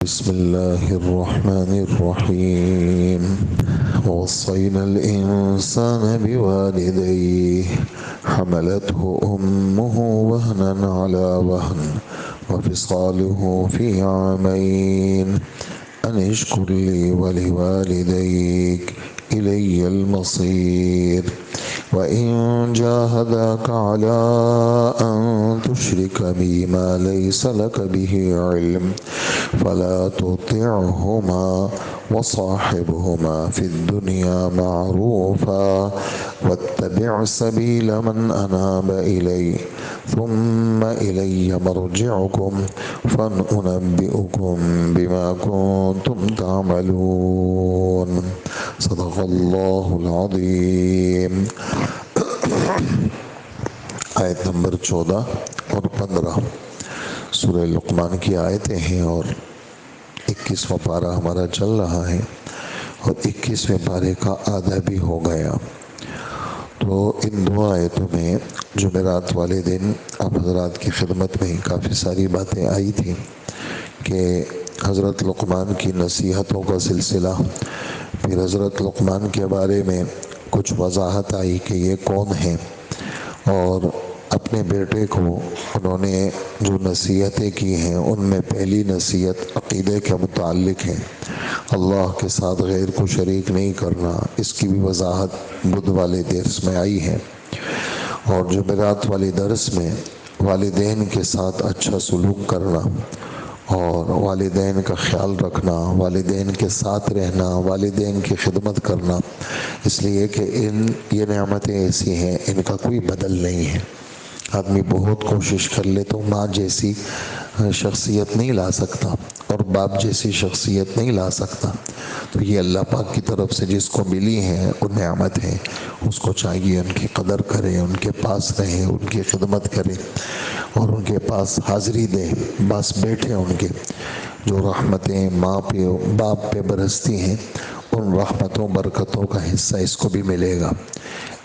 بسم الله الرحمن الرحيم ووصينا الإنسان بوالديه حملته أمه وهنا على وهن وفصاله في عامين أن اشكر لي ولوالديك إلي المصير وإن جاهداك على أن تشرك بي ما ليس لك به علم فلا تطعهما وصاحبهما في الدنيا معروفا واتبع سبيل من أناب إلي ثم إلي مرجعكم فأنبئكم بما كنتم تعملون صدق الله العظيم. آیت نمبر 14 اور 15 سورہ لقمان کی آیتیں ہیں اور 21واں پارہ ہمارا چل رہا ہے اور 21ویں پارے کا آدھا بھی ہو گیا. تو ان دو آیتوں میں جمعرات والے دن آپ حضرات کی خدمت میں کافی ساری باتیں آئی تھیں کہ حضرت لقمان کی نصیحتوں کا سلسلہ، پھر حضرت لقمان کے بارے میں کچھ وضاحت آئی کہ یہ کون ہیں اور اپنے بیٹے کو انہوں نے جو نصیحتیں کی ہیں ان میں پہلی نصیحت عقیدے کے متعلق ہے، اللہ کے ساتھ غیر کو شریک نہیں کرنا. اس کی بھی وضاحت بدھ والے درس میں آئی ہے. اور جمعرات والے درس میں والدین کے ساتھ اچھا سلوک کرنا اور والدین کا خیال رکھنا، والدین کے ساتھ رہنا، والدین کی خدمت کرنا، اس لیے کہ یہ نعمتیں ایسی ہیں ان کا کوئی بدل نہیں ہے. آدمی بہت کوشش کر لے تو ماں جیسی شخصیت نہیں لا سکتا اور باپ جیسی شخصیت نہیں لا سکتا. تو یہ اللہ پاک کی طرف سے جس کو ملی ہے وہ نعمت ہے، اس کو چاہیے ان کی قدر کرے، ان کے پاس رہے، ان کی خدمت کرے اور ان کے پاس حاضری دے، بس بیٹھے. ان کے جو رحمتیں ماں پہ باپ پہ برستی ہیں ان رحمتوں برکتوں کا حصہ اس کو بھی ملے گا.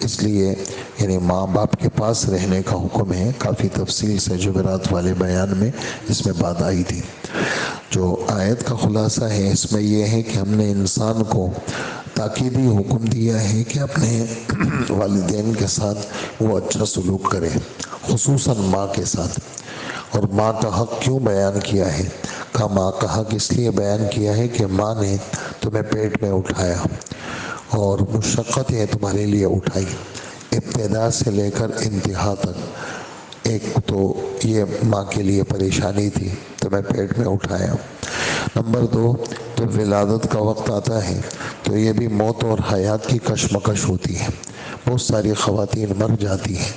اس لیے یعنی ماں باپ کے پاس رہنے کا حکم ہے. کافی تفصیل سے جمعرات والے بیان میں اس میں بات آئی تھی. جو آیت کا خلاصہ ہے اس میں یہ ہے کہ ہم نے انسان کو تاکیدی حکم دیا ہے کہ اپنے والدین کے ساتھ وہ اچھا سلوک کرے، خصوصاً ماں کے ساتھ. اور ماں کا حق کیوں بیان کیا ہے؟ کہ ماں کا حق اس لیے بیان کیا ہے کہ ماں نے تمہیں پیٹ میں اٹھایا اور مشقتیں تمہارے لیے اٹھائی، ابتدا سے لے کر انتہا تک. ایک تو یہ ماں کے لیے پریشانی تھی، تمہیں پیٹ میں اٹھایا. نمبر 2، جب ولادت کا وقت آتا ہے تو یہ بھی موت اور حیات کی کشمکش ہوتی ہے. بہت ساری خواتین مر جاتی ہیں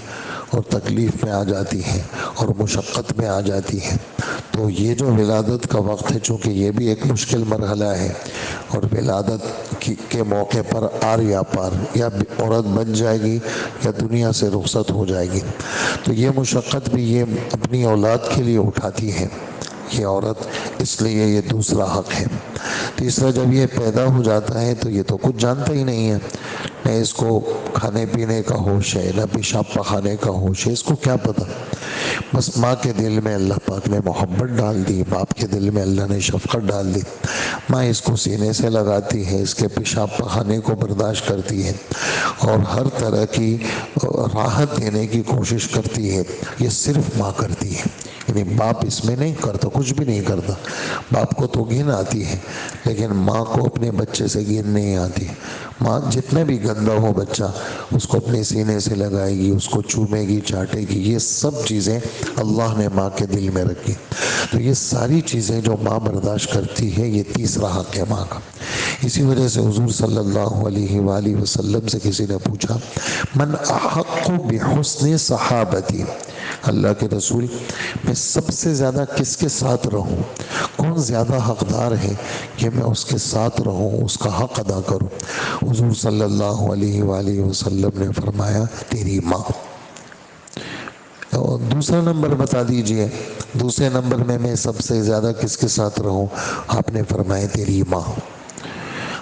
اور تکلیف میں آ جاتی ہیں اور مشقت میں آ جاتی ہیں. تو یہ جو ولادت کا وقت ہے چونکہ یہ بھی ایک مشکل مرحلہ ہے اور ولادت کے موقع پر آر یا پار، یا عورت بن جائے گی یا دنیا سے رخصت ہو جائے گی. تو یہ مشقت بھی یہ اپنی اولاد کے لیے اٹھاتی ہے یہ عورت، اس لیے یہ دوسرا حق ہے. تیسرا، جب یہ پیدا ہو جاتا ہے تو یہ تو کچھ جانتا ہی نہیں ہے، نہ اس کو کھانے پینے کا ہوش ہے، نہ پیشاب پخانے کا ہوش ہے. اس کو کیا پتہ؟ بس ماں کے دل میں اللہ پاک نے محبت ڈال دی، باپ کے دل میں اللہ نے شفقت ڈال دی. ماں اس کو سینے سے لگاتی ہے، اس کے پیشاب پخانے کو برداشت کرتی ہے اور ہر طرح کی راحت دینے کی کوشش کرتی ہے. یہ صرف ماں کرتی ہے، یعنی باپ اس میں نہیں کرتا، کچھ بھی نہیں کرتا. باپ کو تو گن آتی ہے لیکن ماں کو اپنے بچے سے گن نہیں آتی. ماں جتنا بھی گندا ہو بچہ اس کو اپنے سینے سے لگائے گی، اس کو چومے گی، چاٹے گی. یہ سب چیزیں اللہ نے ماں کے دل میں رکھی. تو یہ ساری چیزیں جو ماں برداشت کرتی ہے یہ تیسرا حق ہے ماں کا. اسی وجہ سے حضور صلی اللہ علیہ وآلہ وسلم سے کسی نے پوچھا، من احق بحسن صحابتی، اللہ کے رسول میں سب سے زیادہ کس کے ساتھ رہوں؟ کون زیادہ حقدار ہے کہ میں اس کے ساتھ رہوں، اس کا حق ادا کروں؟ حضور صلی اللہ علیہ وآلہ وسلم نے فرمایا تیری ماں. اور دوسرا نمبر بتا دیجئے، دوسرے نمبر میں سب سے زیادہ کس کے ساتھ رہوں؟ آپ نے فرمایا تیری ماں.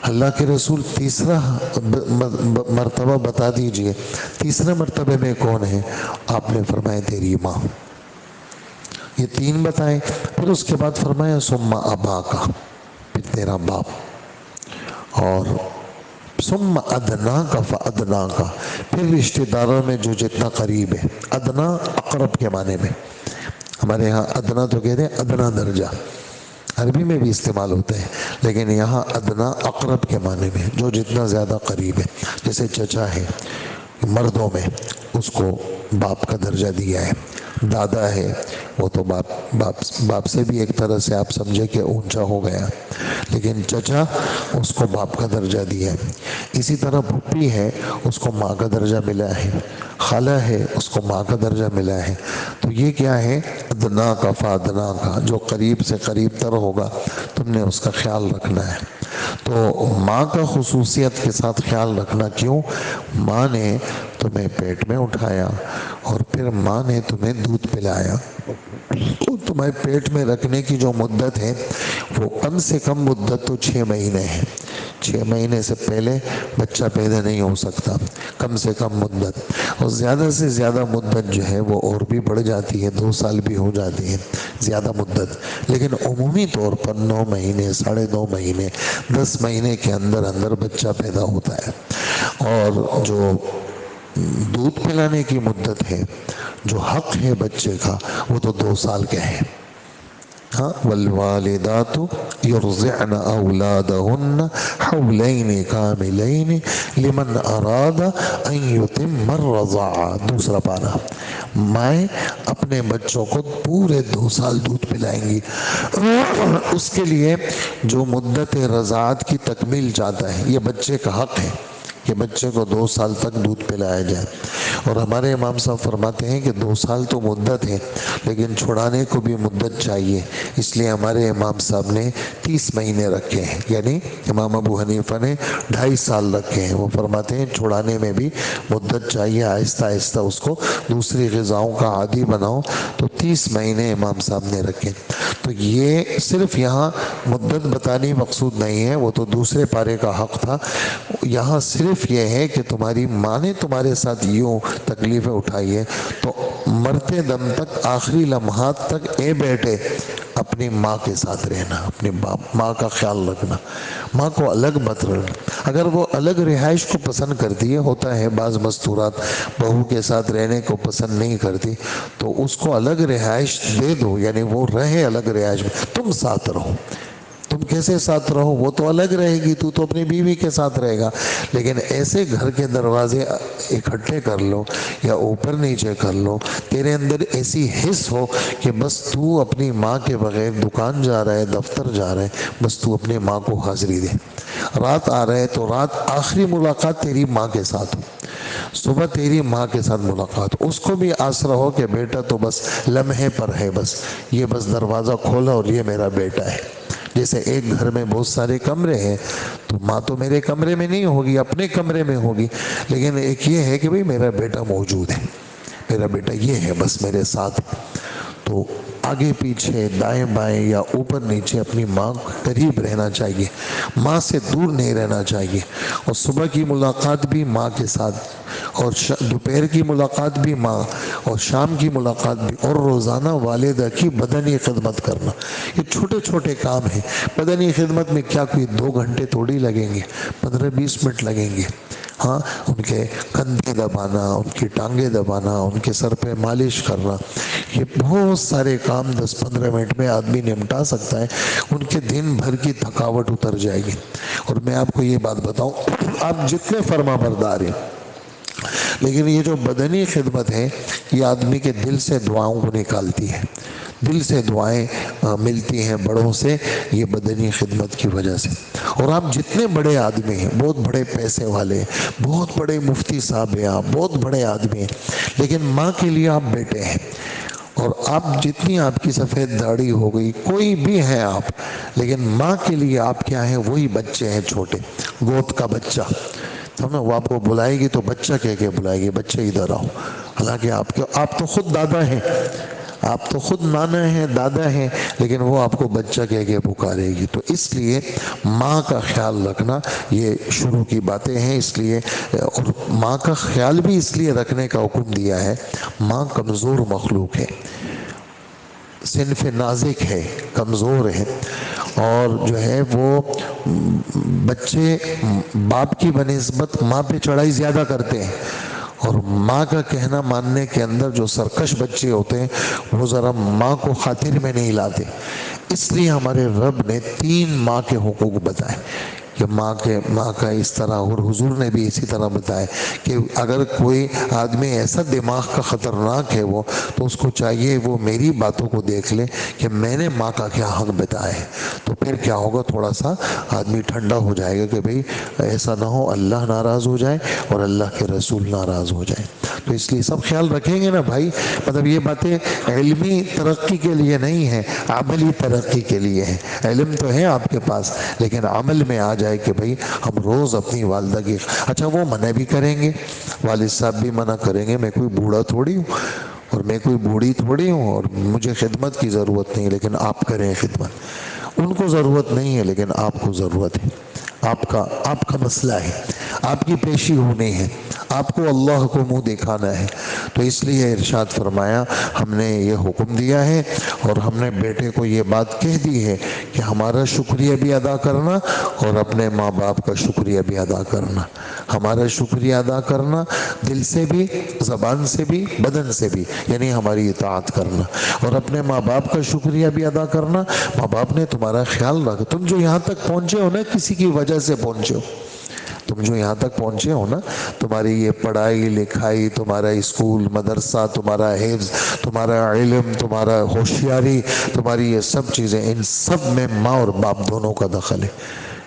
اللہ کے رسول تیسرا مرتبہ بتا دیجئے، تیسرے مرتبے میں کون ہے؟ آپ نے فرمایا تیری ماں. یہ تین بتائیں. پھر اس کے بعد فرمایا سما ابا کا، پھر تیرا باپ، اور ثم ادنا کا فادنا کا، پھر رشتہ داروں میں جو جتنا قریب ہے، ادنا اقرب کے معنی میں، ہمارے یہاں ادنا تو کہتے ہیں ادنا درجہ، عربی میں بھی استعمال ہوتے ہیں، لیکن یہاں ادنا اقرب کے معنی میں، جو جتنا زیادہ قریب ہے، جیسے چچا ہے مردوں میں، اس کو باپ کا درجہ دیا ہے، دادا ہے وہ تو باپ سے بھی ایک طرح سے آپ سمجھے کہ اونچا ہو گیا، لیکن چچا اس کو باپ کا درجہ دیا ہے۔ اسی طرح پھوپھی ہے، اس کو ماں کا درجہ ملا ہے، خالہ ہے اس کو ماں کا درجہ ملا ہے۔ تو یہ کیا ہے؟ ادنا کا فادنا کا، جو قریب سے قریب تر ہوگا تم نے اس کا خیال رکھنا ہے۔ تو ماں کا خصوصیت کے ساتھ خیال رکھنا، کیوں؟ ماں نے تمہیں پیٹ میں اٹھایا اور پھر ماں نے تمہیں دودھ پلایا، تو تمہیں پیٹ میں رکھنے کی جو مدت ہے وہ کم سے کم مدت تو 6 مہینے ہے، 6 مہینے سے پہلے بچہ پیدا نہیں ہو سکتا، کم سے کم مدت، اور زیادہ سے زیادہ مدت جو ہے وہ اور بھی بڑھ جاتی ہے، 2 سال بھی ہو جاتی ہے زیادہ مدت، لیکن عمومی طور پر 9 مہینے، 9.5 مہینے، 10 مہینے کے اندر اندر بچہ پیدا ہوتا ہے۔ اور جو دودھ پلانے کی مدت ہے، جو حق ہے بچے کا، وہ تو 2 سال کے ہے۔ ہاں، والوالدات یرضعن اولادہن حولین کاملین لمن اراد ان یتم الرضاعہ، دوسرا پارہ، مائیں اپنے بچوں کو پورے 2 سال دودھ پلائیں گی، اس کے لیے جو مدت رضاعت کی تکمیل چاہتا ہے، یہ بچے کا حق ہے کہ بچے کو 2 سال تک دودھ پلایا جائے۔ اور ہمارے امام صاحب فرماتے ہیں کہ 2 سال تو مدت ہے، لیکن چھڑانے کو بھی مدت چاہیے، اس لیے ہمارے امام صاحب نے 30 مہینے رکھے ہیں، یعنی امام ابو حنیفہ نے 2.5 سال رکھے ہیں۔ وہ فرماتے ہیں چھڑانے میں بھی مدت چاہیے، آہستہ آہستہ اس کو دوسری غذاؤں کا عادی بناؤ، تو 30 مہینے امام صاحب نے رکھے۔ تو یہ صرف یہاں مدت بتانی مقصود نہیں ہے، وہ تو دوسرے پارے کا حق تھا، یہاں صرف یہ ہے کہ تمہاری ماں نے تمہارے ساتھ یوں تکلیفیں اٹھائی ہے، تو مرتے دم تک، آخری لمحات تک، اے بیٹے اپنی ماں کے ساتھ رہنا، اپنی ماں کا خیال رکھنا، ماں کو الگ مت رکھنا۔ اگر وہ الگ رہائش کو پسند کرتی ہے، ہوتا ہے بعض مستورات بہو کے ساتھ رہنے کو پسند نہیں کرتی، تو اس کو الگ رہائش دے دو، یعنی وہ رہے الگ رہائش میں، تم ساتھ رہو۔ تم کیسے ساتھ رہو؟ وہ تو الگ رہے گی، تو اپنی بیوی کے ساتھ رہے گا، لیکن ایسے گھر کے دروازے اکٹھے کر لو یا اوپر نیچے کر لو، تیرے اندر ایسی حس ہو کہ بس تو اپنی ماں کے بغیر دکان جا رہا ہے، دفتر جا رہا ہے، بس تو اپنی ماں کو حاضری دے، رات آ رہے تو رات آخری ملاقات تیری ماں کے ساتھ ہو، صبح تیری ماں کے ساتھ ملاقات، اس کو بھی آسرا ہو کہ بیٹا تو بس لمحے پر ہے، بس یہ بس دروازہ کھولا اور یہ میرا بیٹا ہے۔ جیسے ایک گھر میں بہت سارے کمرے ہیں، تو ماں تو میرے کمرے میں نہیں ہوگی، اپنے کمرے میں ہوگی، لیکن ایک یہ ہے کہ بھئی میرا بیٹا موجود ہے، میرا بیٹا یہ ہے بس میرے ساتھ۔ تو آگے پیچھے، دائیں بائیں یا اوپر نیچے اپنی ماں قریب رہنا چاہیے، ماں سے دور نہیں رہنا چاہیے، اور صبح کی ملاقات بھی ماں کے ساتھ، اور دوپہر کی ملاقات بھی ماں، اور شام کی ملاقات بھی، اور روزانہ والدہ کی بدنی خدمت کرنا۔ یہ چھوٹے چھوٹے کام ہیں، بدنی خدمت میں کیا کوئی 2 گھنٹے تھوڑی لگیں گے، 15-20 منٹ لگیں گے۔ ہاں، ان کے کندھے دبانا، ان کی ٹانگیں دبانا، ان کے سر پہ مالش کرنا، یہ بہت سارے کام 10-15 منٹ میں آدمی نمٹا سکتا ہے، ان کے دن بھر کی تھکاوٹ اتر جائے گی۔ اور میں آپ کو یہ بات بتاؤں، آپ جتنے فرما بردار ہیں، لیکن یہ جو بدنی خدمت ہے، یہ آدمی کے دل سے دعاؤں کو نکالتی ہے، دل سے دعائیں ملتی ہیں بڑوں سے، یہ بدنی خدمت کی وجہ سے۔ اور آپ جتنے بڑے آدمی ہیں، بہت بڑے پیسے والے، بہت بڑے مفتی صاحب ہیں، آپ بہت بڑے آدمی ہیں، لیکن ماں کے لیے آپ بیٹے ہیں، اور آپ جتنی آپ کی سفید داڑھی ہو گئی، کوئی بھی ہیں آپ، لیکن ماں کے لیے آپ کیا ہیں؟ وہی بچے ہیں، چھوٹے گود کا بچہ، وہ آپ کو بلائے گی تو بچہ کہہ کے بلائے گی، بچے ادھر آؤ، حالانکہ آپ تو خود دادا ہیں، آپ تو خود نانا ہیں، دادا ہیں، لیکن وہ آپ کو بچہ کہہ کے پکارے گی۔ تو اس لیے ماں کا خیال رکھنا یہ شروع کی باتیں ہیں، اس لیے، اور ماں کا خیال بھی اس لیے رکھنے کا حکم دیا ہے، ماں کمزور مخلوق ہے، صنف نازک ہے، کمزور ہے، اور جو ہے وہ بچے باپ کی بنسبت ماں پہ چڑھائی زیادہ کرتے ہیں، اور ماں کا کہنا ماننے کے اندر جو سرکش بچے ہوتے ہیں وہ ذرا ماں کو خاطر میں نہیں لاتے۔ اس لیے ہمارے رب نے 3 ماں کے حقوق بتائے کہ ماں کا اس طرح، اور حضور نے بھی اسی طرح بتایا کہ اگر کوئی آدمی ایسا دماغ کا خطرناک ہے وہ، تو اس کو چاہیے وہ میری باتوں کو دیکھ لے کہ میں نے ماں کا کیا حق بتایا ہے، تو پھر کیا ہوگا، تھوڑا سا آدمی ٹھنڈا ہو جائے گا کہ بھئی ایسا نہ ہو اللہ ناراض ہو جائے اور اللہ کے رسول ناراض ہو جائے۔ تو اس لیے سب خیال رکھیں گے نا بھائی، مطلب یہ باتیں علمی ترقی کے لیے نہیں ہیں، عملی ترقی کے لیے ہیں۔ علم تو ہے آپ کے پاس، لیکن عمل میں آ جائے کہ بھئی ہم روز اپنی والدہ کی، اچھا وہ منع بھی کریں گے، والد صاحب بھی منع کریں گے، میں کوئی بوڑھا تھوڑی ہوں اور میں کوئی بوڑھی تھوڑی ہوں اور مجھے خدمت کی ضرورت نہیں، لیکن آپ کریں خدمت۔ ان کو ضرورت نہیں ہے لیکن آپ کو ضرورت ہے، آپ کا مسئلہ ہے، آپ کی پیشی ہونی ہے، آپ کو اللہ کو منہ دکھانا ہے۔ تو اس لیے ارشاد فرمایا ہم نے یہ حکم دیا ہے، اور ہم نے بیٹے کو یہ بات کہہ دی ہے کہ ہمارا شکریہ بھی ادا کرنا اور اپنے ماں باپ کا شکریہ بھی ادا کرنا۔ ہمارا شکریہ ادا کرنا دل سے بھی، زبان سے بھی، بدن سے بھی، یعنی ہماری اطاعت کرنا، اور اپنے ماں باپ کا شکریہ بھی ادا کرنا۔ ماں باپ نے تمہارا خیال رکھا، تم جو یہاں تک پہنچے ہو نا کسی کی وجہ سے پہنچے ہو، تم جو یہاں تک پہنچے ہو نا، تمہاری یہ پڑھائی لکھائی، تمہارا اسکول مدرسہ، تمہارا حفظ، تمہارا علم، تمہارا ہوشیاری، تمہاری یہ سب چیزیں، ان سب میں ماں اور باپ دونوں کا دخل ہے۔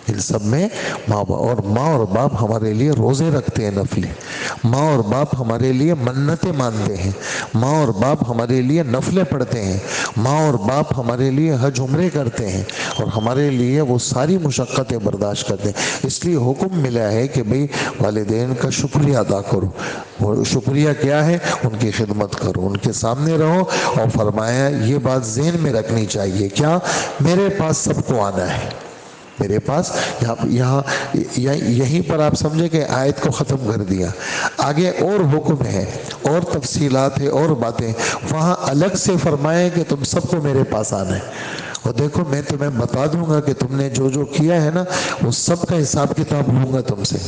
ان سب میں ماں اور باپ ہمارے لیے روزے رکھتے ہیں نفلی، ماں اور باپ ہمارے لیے منتیں مانتے ہیں، ماں اور باپ ہمارے لیے نفلیں پڑھتے ہیں، ماں اور باپ ہمارے لیے حج عمرے کرتے ہیں، اور ہمارے لیے وہ ساری مشقتیں برداشت کرتے ہیں۔ اس لیے حکم ملا ہے کہ بھئی والدین کا شکریہ ادا کرو، اور شکریہ کیا ہے، ان کی خدمت کرو، ان کے سامنے رہو، اور فرمایا یہ بات ذہن میں رکھنی چاہیے کیا، میرے پاس سب کو آنا ہے، میرے پاس یہیں پر آپ سمجھے کہ آیت کو ختم کر دیا، آگے اور حکم ہے اور تفصیلات ہے اور باتیں، وہاں الگ سے فرمایا کہ تم سب کو میرے پاس آنا ہے، اور دیکھو میں تمہیں بتا دوں گا کہ تم نے جو جو کیا ہے نا وہ سب کا حساب کتاب لوں گا تم سے۔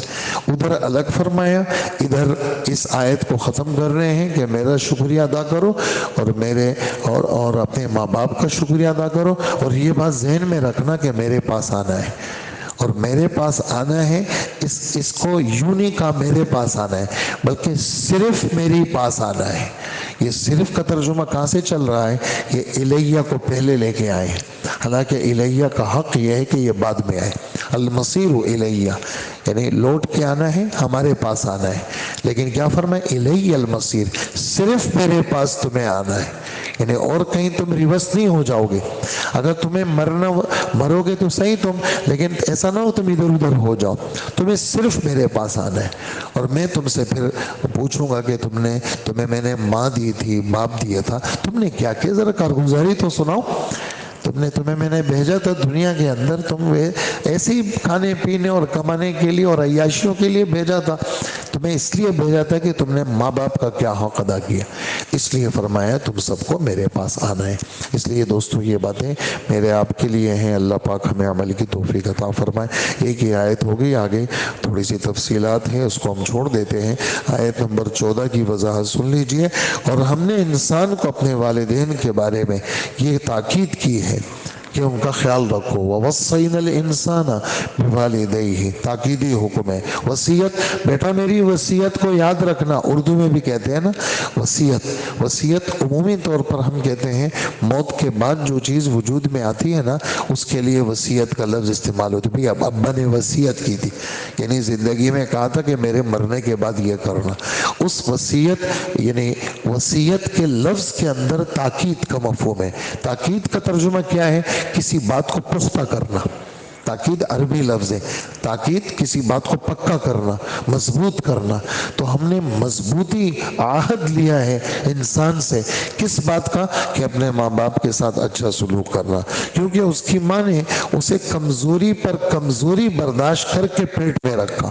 ادھر الگ فرمایا، ادھر اس آیت کو ختم کر رہے ہیں کہ میرا شکریہ ادا کرو، اور میرے اور اپنے ماں باپ کا شکریہ ادا کرو، اور یہ بات ذہن میں رکھنا کہ میرے پاس آنا ہے، اور میرے پاس آنا ہے اس کو یوں نہیں کہا میرے پاس آنا ہے، بلکہ صرف میری پاس آنا ہے۔ یہ صرف کا ترجمہ کہاں سے چل رہا ہے، یہ الیہ کو پہلے لے کے آئے ہیں، حالانکہ الیہ کا حق یہ ہے کہ یہ بعد میں آئے، المصیر الیہ، یعنی لوٹ کے آنا ہے، ہمارے پاس آنا ہے، لیکن کیا فرمائے، الیہ المصیر، صرف میرے پاس تمہیں آنا ہے، یعنی اور کہیں تم ریورس نہیں ہو جاؤ گے۔ اگر تمہیں مرو گے تو صحیح تم، لیکن ایسا نہ ہو تم ادھر ادھر ہو جاؤ، تمہیں صرف میرے پاس آنا ہے، اور میں تم سے پھر پوچھوں گا کہ تمہیں میں نے ماں دی تھی، باپ دیا تھا، تم نے کیا کیا، ذرا کارگزاری تو سناؤ، تمہیں میں نے بھیجا تھا دنیا کے اندر، تم ایسے ہی کھانے پینے اور کمانے کے لیے اور عیاشیوں کے لیے بھیجا تھا، تمہیں اس لیے بھیجا تھا کہ تم نے ماں باپ کا کیا حق ادا کیا، اس لیے فرمایا تم سب کو میرے پاس آنا ہے۔ اس لیے دوستو یہ باتیں میرے آپ کے لیے ہیں، اللہ پاک ہمیں عمل کی توفیق عطا فرمائے۔ ایک ہی آیت ہوگی، آگے تھوڑی سی تفصیلات ہیں، اس کو ہم چھوڑ دیتے ہیں۔ آیت نمبر 14 کی وضاحت سن لیجئے۔ اور ہم نے انسان کو اپنے والدین کے بارے میں یہ تاکید کی ہے کہ ان کا خیال رکھو، وَوَصَّيْنَا الْإِنسَانَ بِوَالِدَيْهِ، تاکیدی حکم ہے، وصیت، بیٹا میری وصیت کو یاد رکھنا، اردو میں بھی کہتے ہیں نا وصیت عمومی طور پر ہم کہتے ہیں موت کے بعد جو چیز وجود میں آتی ہے نا اس کے لیے وصیت کا لفظ استعمال ہوتا ہے۔ بھئی اب ابا نے وصیت کی تھی، یعنی زندگی میں کہا تھا کہ میرے مرنے کے بعد یہ کرنا، اس وصیت، یعنی وصیت کے لفظ کے اندر تاکید کا مفہوم ہے۔ تاکید کا ترجمہ کیا ہے، کسی بات کو پختہ کرنا، تاکید عربی لفظ ہے، تاکید کسی بات کو پکا کرنا، مضبوط کرنا۔ تو ہم نے مضبوطی عہد لیا ہے انسان سے، کس بات کا، کہ اپنے ماں باپ کے ساتھ اچھا سلوک کرنا، کیونکہ اس کی ماں نے اسے کمزوری پر کمزوری برداشت کر کے پیٹ میں رکھا،